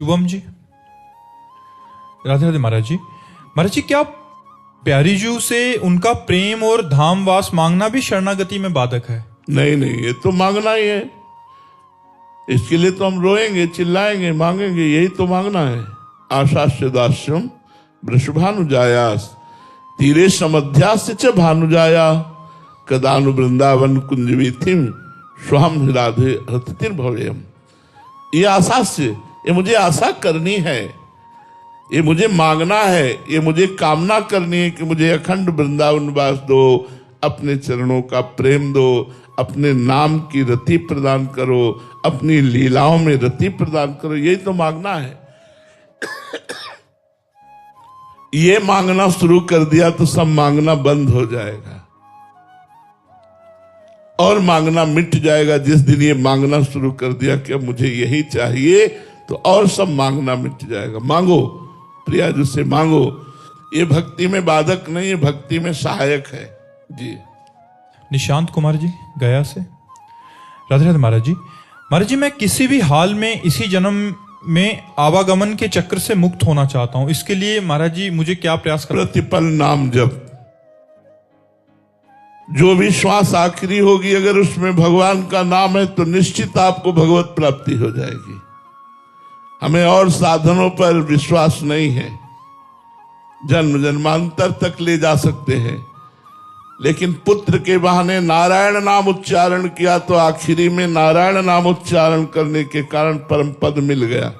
शुभम जी, राधे राधे महाराज जी। महाराज जी, क्या प्यारीजू से उनका प्रेम और धामवास मांगना भी शरणागति में बाधक है? नहीं नहीं, ये तो मांगना ही है। इसके लिए तो हम रोएंगे, चिल्लाएंगे, मांगेंगे, यही तो मांगना है। आशास्य दास्यम वृषभानुजायास तीरे समध्यास्य च भानुजाया कदानु वृंदावन कुंज वीथिम स्वहम राधे रतिर्भवेयम। ये आशास्य, ये मुझे आशा करनी है, ये मुझे मांगना है, ये मुझे कामना करनी है कि मुझे अखंड वृंदावन वास दो, अपने चरणों का प्रेम दो, अपने नाम की रति प्रदान करो, अपनी लीलाओं में रति प्रदान करो, यही तो मांगना है। ये मांगना शुरू कर दिया तो सब मांगना बंद हो जाएगा और मांगना मिट जाएगा। जिस दिन ये मांगना शुरू कर दिया कि अब मुझे यही चाहिए, तो और सब मांगना मिट जाएगा। मांगो प्रिया जी से मांगो, ये भक्ति में बाधक नहीं, ये भक्ति में सहायक है जी। निशांत कुमार जी, गया से। राधे राधे महाराज जी। महाराज जी, मैं किसी भी हाल में इसी जन्म में आवागमन के चक्र से मुक्त होना चाहता हूं, इसके लिए महाराज जी मुझे क्या प्रयास करना? प्रतिपल नाम जप, जो भी श्वास आखिरी होगी अगर उसमें भगवान का नाम है तो निश्चित आपको भगवत प्राप्ति हो जाएगी। हमें और साधनों पर विश्वास नहीं है, जन्म जन्मांतर तक ले जा सकते हैं, लेकिन पुत्र के बहाने नारायण नाम उच्चारण किया तो आखिरी में नारायण नाम उच्चारण करने के कारण परम पद मिल गया।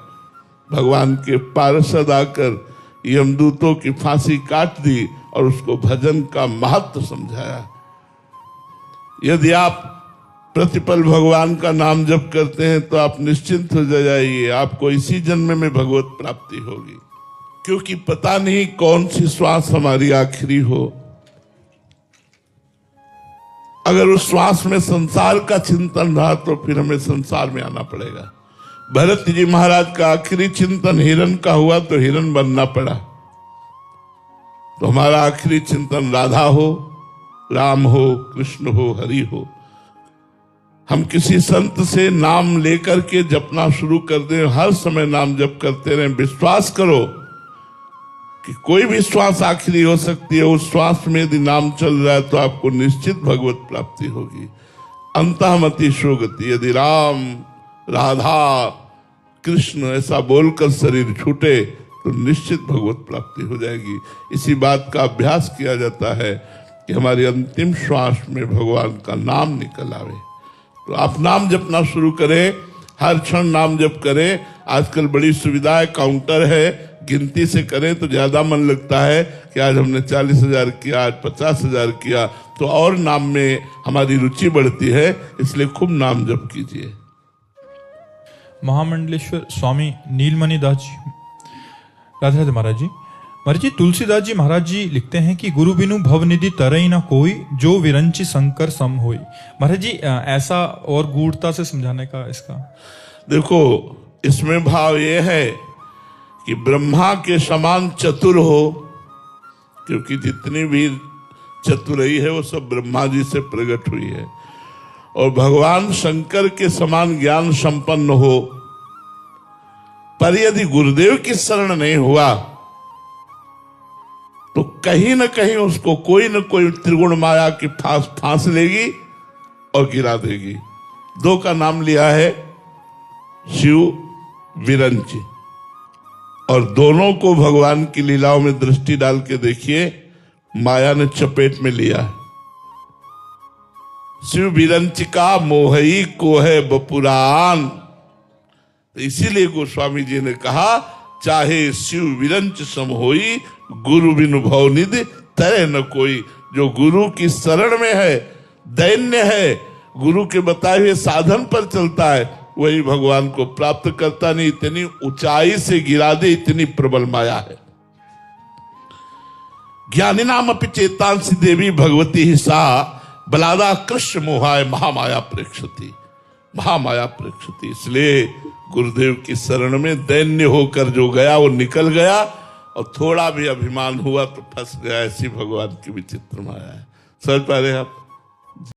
भगवान के पार्षद आकर यमदूतों की फांसी काट दी और उसको भजन का महत्व समझाया। यदि आप प्रतिपल भगवान का नाम जप करते हैं तो आप निश्चिंत हो जाइए, आपको इसी जन्म में भगवत प्राप्ति होगी, क्योंकि पता नहीं कौन सी श्वास हमारी आखिरी हो। अगर उस श्वास में संसार का चिंतन रहा तो फिर हमें संसार में आना पड़ेगा। भरत जी महाराज का आखिरी चिंतन हिरण का हुआ तो हिरण बनना पड़ा। तो हमारा आखिरी चिंतन राधा हो, राम हो, कृष्ण हो, हरि हो। हम किसी संत से नाम लेकर के जपना शुरू कर दें, हर समय नाम जप करते रहें। विश्वास करो कि कोई भी श्वास आखिरी हो सकती है, उस श्वास में यदि नाम चल रहा है तो आपको निश्चित भगवत प्राप्ति होगी। अंतःमति शोगति, यदि राम, राधा, कृष्ण ऐसा बोलकर शरीर छूटे तो निश्चित भगवत प्राप्ति हो जाएगी। इसी बात का अभ्यास किया जाता है कि हमारी अंतिम श्वास में भगवान का नाम निकल आवे। तो आप नाम जपना शुरू करें, हर क्षण नाम जप करें। आजकल बड़ी सुविधा है, काउंटर है, गिनती से करें तो ज्यादा मन लगता है कि आज हमने 40,000 किया, आज 50,000 किया, तो और नाम में हमारी रुचि बढ़ती है। इसलिए खूब नाम जप कीजिए। महामंडलेश्वर स्वामी नीलमणि दास जी, राधे राधे महाराज जी। महाराज जी, तुलसीदास जी महाराज जी लिखते हैं कि गुरु बिनु भवनिधि तरई न कोई, जो विरंचि शंकर सम होई। महाराज जी, ऐसा और गूढ़ता से समझाने का इसका? देखो, इसमें भाव ये है कि ब्रह्मा के समान चतुर हो, क्योंकि जितनी भी चतुराई है वो सब ब्रह्मा जी से प्रकट हुई है, और भगवान शंकर के समान ज्ञान संपन्न हो, पर यदि गुरुदेव की शरण नहीं हुआ तो कहीं न कहीं उसको कोई न कोई त्रिगुण माया की फांस लेगी और गिरा देगी। दो का नाम लिया है, शिव, विरंची, और दोनों को भगवान की लीलाओं में दृष्टि डाल के देखिए, माया ने चपेट में लिया है। शिव विरंचिका मोहई को है बपुरान। इसीलिए गोस्वामी जी ने कहा, चाहे शिव विरंच सम होई, गुरु बिनु भवनिधि तरे न कोई। जो गुरु की शरण में है, दैन्य है, गुरु के बताए हुए साधन पर चलता है, वही भगवान को प्राप्त करता नहीं। इतनी ऊंचाई से गिरा दे, इतनी प्रबल माया है। ज्ञानी नाम अपि चेतांसी देवी भगवती ही सा, बलादा कृष्ण मोहाय महामाया प्रेक्षति, महामाया प्रेक्षति। इसलिए गुरुदेव की शरण में दैन्य होकर जो गया वो निकल गया, और थोड़ा भी अभिमान हुआ तो फंस गया। ऐसी भगवान की विचित्र माया है। समझ पा रहे हैं आप?